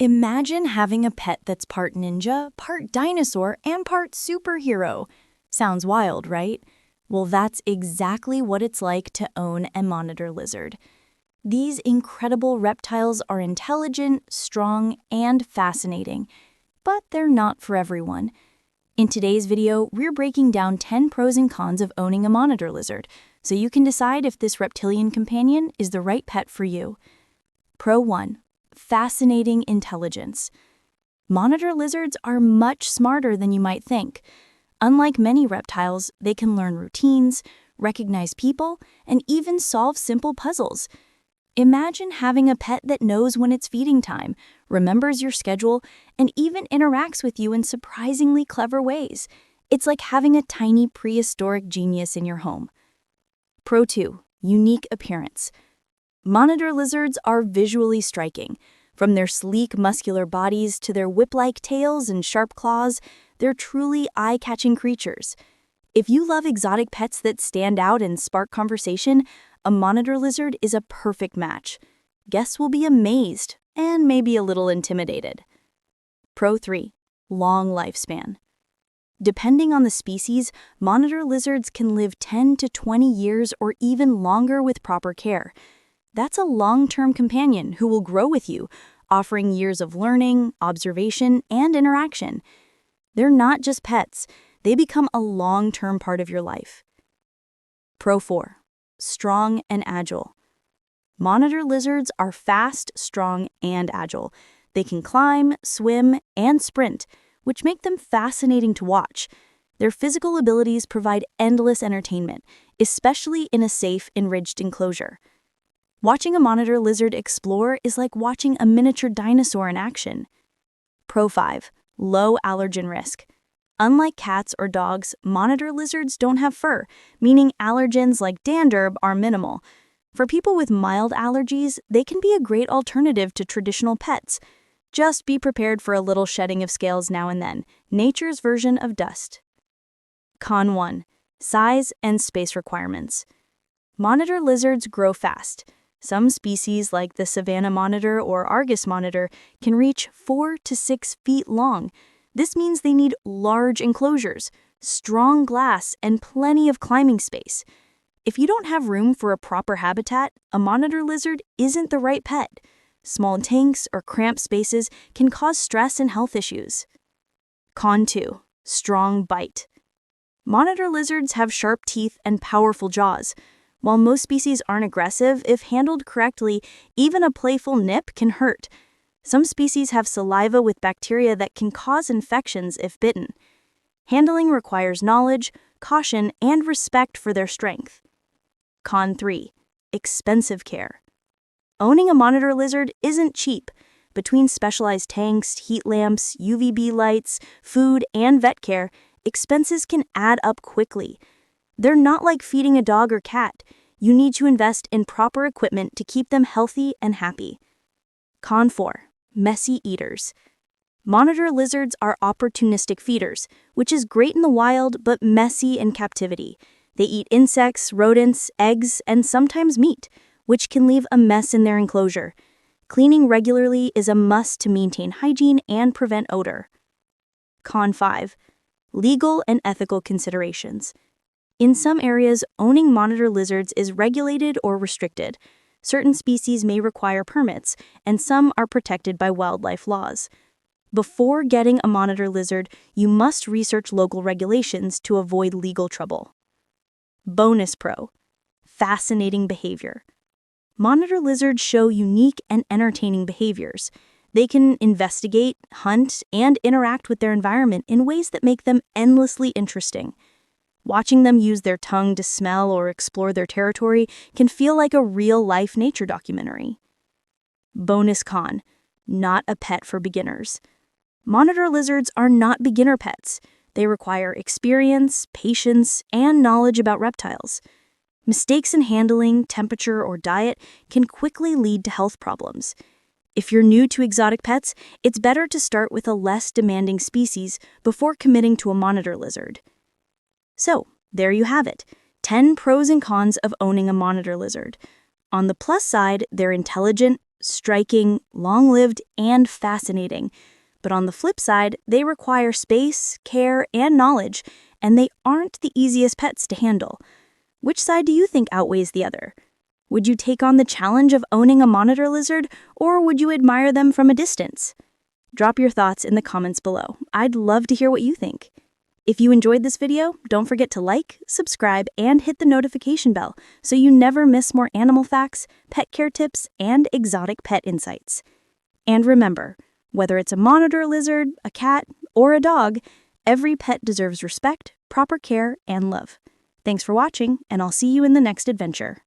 Imagine having a pet that's part ninja, part dinosaur, and part superhero. Sounds wild, right? Well, that's exactly what it's like to own a monitor lizard. These incredible reptiles are intelligent, strong, and fascinating, but they're not for everyone. In today's video, we're breaking down 10 pros and cons of owning a monitor lizard, so you can decide if this reptilian companion is the right pet for you. Pro 1. Fascinating intelligence. Monitor lizards are much smarter than you might think. Unlike many reptiles, they can learn routines, recognize people, and even solve simple puzzles. Imagine having a pet that knows when it's feeding time, remembers your schedule, and even interacts with you in surprisingly clever ways. It's like having a tiny prehistoric genius in your home. Pro 2. Unique appearance. Monitor lizards are visually striking. From their sleek, muscular bodies to their whip-like tails and sharp claws, they're truly eye-catching creatures. If you love exotic pets that stand out and spark conversation, a monitor lizard is a perfect match. Guests will be amazed and maybe a little intimidated. Pro 3. Long lifespan. Depending on the species, monitor lizards can live 10 to 20 years or even longer with proper care. That's a long-term companion who will grow with you, offering years of learning, observation, and interaction. They're not just pets, they become a long-term part of your life. Pro 4. Strong and agile. Monitor lizards are fast, strong, and agile. They can climb, swim, and sprint, which make them fascinating to watch. Their physical abilities provide endless entertainment, especially in a safe, enriched enclosure. Watching a monitor lizard explore is like watching a miniature dinosaur in action. Pro 5. Low allergen risk. Unlike cats or dogs, monitor lizards don't have fur, meaning allergens like dander are minimal. For people with mild allergies, they can be a great alternative to traditional pets. Just be prepared for a little shedding of scales now and then, nature's version of dust. Con 1. Size and space requirements. Monitor lizards grow fast. Some species, like the savanna monitor or Argus monitor, can reach 4 to 6 feet long. This means they need large enclosures, strong glass, and plenty of climbing space. If you don't have room for a proper habitat, a monitor lizard isn't the right pet. Small tanks or cramped spaces can cause stress and health issues. Con 2. Strong bite. Monitor lizards have sharp teeth and powerful jaws. While most species aren't aggressive, if handled correctly, even a playful nip can hurt. Some species have saliva with bacteria that can cause infections if bitten. Handling requires knowledge, caution, and respect for their strength. Con 3. Expensive care. Owning a monitor lizard isn't cheap. Between specialized tanks, heat lamps, UVB lights, food, and vet care, expenses can add up quickly. They're not like feeding a dog or cat. You need to invest in proper equipment to keep them healthy and happy. Con 4. Messy eaters. Monitor lizards are opportunistic feeders, which is great in the wild but messy in captivity. They eat insects, rodents, eggs, and sometimes meat, which can leave a mess in their enclosure. Cleaning regularly is a must to maintain hygiene and prevent odor. Con 5. Legal and ethical considerations. In some areas, owning monitor lizards is regulated or restricted. Certain species may require permits, and some are protected by wildlife laws. Before getting a monitor lizard, you must research local regulations to avoid legal trouble. Bonus pro. Fascinating behavior. Monitor lizards show unique and entertaining behaviors. They can investigate, hunt, and interact with their environment in ways that make them endlessly interesting. Watching them use their tongue to smell or explore their territory can feel like a real-life nature documentary. Bonus con. Not a pet for beginners. Monitor lizards are not beginner pets. They require experience, patience, and knowledge about reptiles. Mistakes in handling, temperature, or diet can quickly lead to health problems. If you're new to exotic pets, it's better to start with a less demanding species before committing to a monitor lizard. So, there you have it, 10 pros and cons of owning a monitor lizard. On the plus side, they're intelligent, striking, long-lived, and fascinating. But on the flip side, they require space, care, and knowledge, and they aren't the easiest pets to handle. Which side do you think outweighs the other? Would you take on the challenge of owning a monitor lizard, or would you admire them from a distance? Drop your thoughts in the comments below. I'd love to hear what you think. If you enjoyed this video, don't forget to like, subscribe, and hit the notification bell so you never miss more animal facts, pet care tips, and exotic pet insights. And remember, whether it's a monitor lizard, a cat, or a dog, every pet deserves respect, proper care, and love. Thanks for watching, and I'll see you in the next adventure.